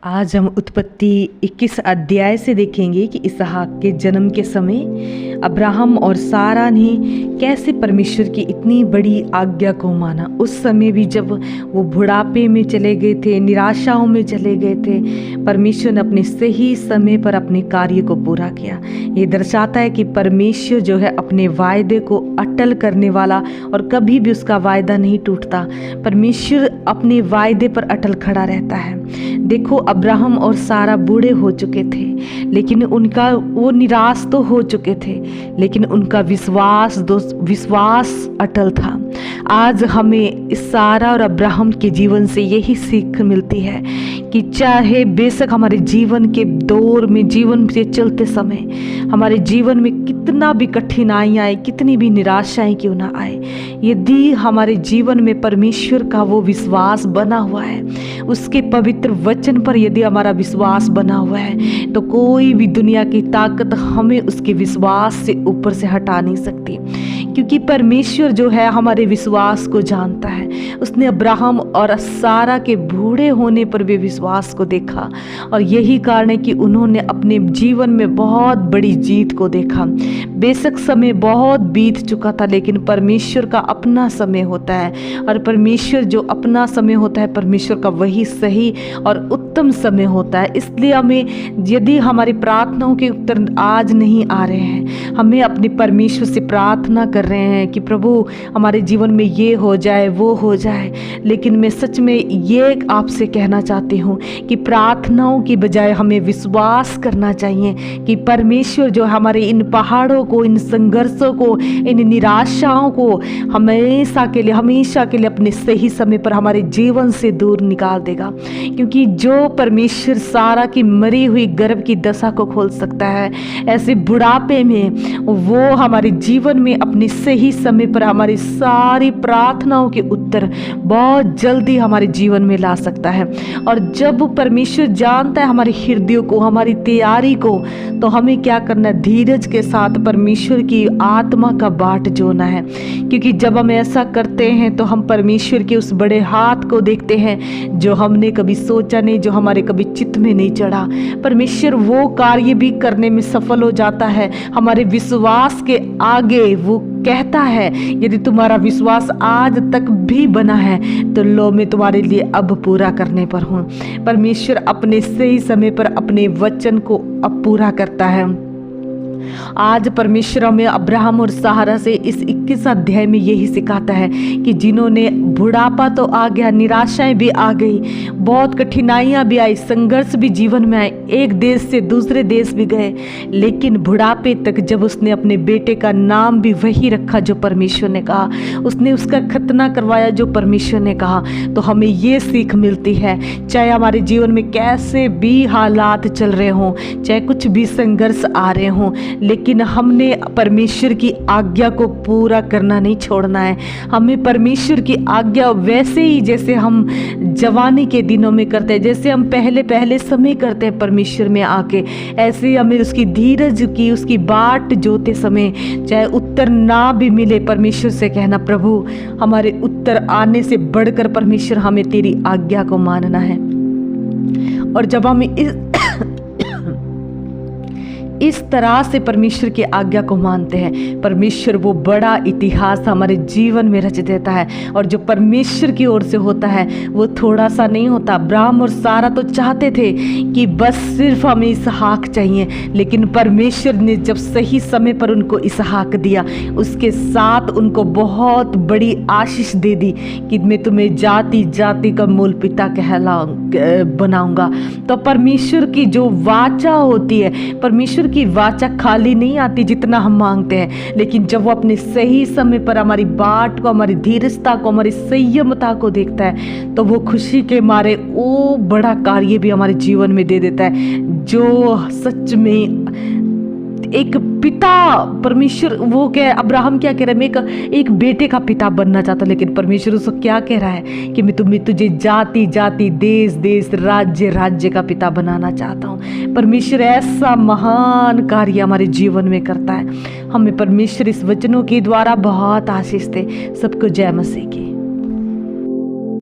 आज हम उत्पत्ति 21 अध्याय से देखेंगे कि इसहाक के जन्म के समय अब्राहम और सारा ने कैसे परमेश्वर की इतनी बड़ी आज्ञा को माना। उस समय भी जब वो बुढ़ापे में चले गए थे, निराशाओं में चले गए थे, परमेश्वर ने अपने सही समय पर अपने कार्य को पूरा किया। ये दर्शाता है कि परमेश्वर जो है अपने वायदे को अटल करने वाला और कभी भी उसका वायदा नहीं टूटता। परमेश्वर अपने वायदे पर अटल खड़ा रहता है। देखो, अब्राहम और सारा बूढ़े हो चुके थे, लेकिन उनका वो निराश तो हो चुके थे, लेकिन उनका विश्वास अटल था। आज हमें इस सारा और अब्राहम के जीवन से यही सीख मिलती है कि चाहे बेशक हमारे जीवन के दौर में, जीवन से चलते समय हमारे जीवन में कितना भी कठिनाइयाँ आए, कितनी भी निराशाएं क्यों ना आए, यदि हमारे जीवन में परमेश्वर का वो विश्वास बना हुआ है, उसके पवित्र वचन पर यदि हमारा विश्वास बना हुआ है, तो कोई भी दुनिया की ताकत हमें उसके विश्वास से ऊपर से हटा नहीं सकती। क्योंकि परमेश्वर जो है हमारे विश्वास को जानता है। उसने अब्राहम और सारा के बूढ़े होने पर भी विश्वास को देखा, और यही कारण है कि उन्होंने अपने जीवन में बहुत बड़ी जीत को देखा। बेशक समय बहुत बीत चुका था, लेकिन परमेश्वर का अपना समय होता है, और परमेश्वर जो अपना समय होता है, परमेश्वर का वही सही और उत्तम समय होता है। इसलिए हमें, यदि हमारी प्रार्थनाओं के उत्तर आज नहीं आ रहे हैं, हमें अपने परमेश्वर से प्रार्थना कर रहे हैं कि प्रभु हमारे जीवन में ये हो जाए, वो हो जाए, लेकिन मैं सच में ये आपसे कहना चाहती हूँ कि प्रार्थनाओं की बजाय हमें विश्वास करना चाहिए कि परमेश्वर जो हमारे इन पहाड़ों को, इन संघर्षों को, इन निराशाओं को हमेशा के लिए अपने सही समय पर हमारे जीवन से दूर निकाल देगा। क्योंकि जो परमेश्वर सारा की मरी हुई गर्भ की दशा को खोल सकता है, ऐसे बुढ़ापे में वो हमारे जीवन में अपने सही समय पर हमारी सारी प्रार्थनाओं के उत्तर बहुत जल्दी हमारे जीवन में ला सकता है। और जब परमेश्वर जानता है हमारे हृदयों को, हमारी तैयारी को, तो हमें क्या करना है? धीरज के साथ परमेश्वर की आत्मा का बाट जोड़ना है। क्योंकि जब हम ऐसा करते हैं तो हम परमेश्वर के उस बड़े हाथ को देखते हैं जो हमने कभी सोचा नहीं, जो हमारे कभी चित्त में नहीं चढ़ा। परमेश्वर वो कार्य भी करने में सफल हो जाता है। हमारे विश्वास के आगे वो कहता है, यदि तुम्हारा विश्वास आज तक भी बना है तो लो, मैं तुम्हारे लिए अब पूरा करने पर हूँ। परमेश्वर अपने सही समय पर अपने वचन को अब पूरा करता है। आज परमेश्वर हमें अब्राहम और सारा से इस 21 अध्याय में यही सिखाता है कि जिन्होंने, बुढ़ापा तो आ गया, निराशाएं भी आ गई, बहुत कठिनाइयां भी आई, संघर्ष भी जीवन में आए, एक देश से दूसरे देश भी गए, लेकिन बुढ़ापे तक जब उसने अपने बेटे का नाम भी वही रखा जो परमेश्वर ने कहा, उसने उसका खतना करवाया जो परमेश्वर ने कहा, तो हमें ये सीख मिलती है, चाहे हमारे जीवन में कैसे भी हालात चल रहे हों, चाहे कुछ भी संघर्ष आ रहे हों, लेकिन हमने परमेश्वर की आज्ञा को पूरा करना नहीं छोड़ना है। हमें परमेश्वर की आज्ञा वैसे ही जैसे हम जवानी के दिनों में करते हैं, जैसे हम पहले समय करते हैं परमेश्वर में आके, ऐसे ही हमें उसकी धीरज की, उसकी बाट जोते समय, चाहे उत्तर ना भी मिले, परमेश्वर से कहना, प्रभु हमारे उत्तर आने से बढ़कर परमेश्वर हमें तेरी आज्ञा को मानना है। और जब हम इस तरह से परमेश्वर की आज्ञा को मानते हैं, परमेश्वर वो बड़ा इतिहास हमारे जीवन में रच देता है। और जो परमेश्वर की ओर से होता है वो थोड़ा सा नहीं होता। अब्राहम और सारा तो चाहते थे कि बस सिर्फ हमें इसहाक चाहिए, लेकिन परमेश्वर ने जब सही समय पर उनको इसहाक दिया, उसके साथ उनको बहुत बड़ी आशीष दे दी कि मैं तुम्हें जाति जाति का मूल पिता बनाऊंगा। तो परमेश्वर की जो वाचा होती है, परमेश्वर की वाचा खाली नहीं आती जितना हम मांगते हैं, लेकिन जब वो अपने सही समय पर हमारी बाट को, हमारी धीरजता को, हमारी संयमता को देखता है, तो वो खुशी के मारे वो बड़ा कार्य भी हमारे जीवन में दे देता है। जो सच में एक पिता, परमेश्वर वो कह, अब्राहम क्या कह रहा है, मैं एक बेटे का पिता बनना चाहता, लेकिन परमेश्वर उसको क्या कह रहा है कि मैं तुझे जाति जाति, देश देश, राज्य राज्य का पिता बनाना चाहता हूँ। परमेश्वर ऐसा महान कार्य हमारे जीवन में करता है। हमें परमेश्वर इस वचनों के द्वारा बहुत आशीष दे। सबको जय मसीह की।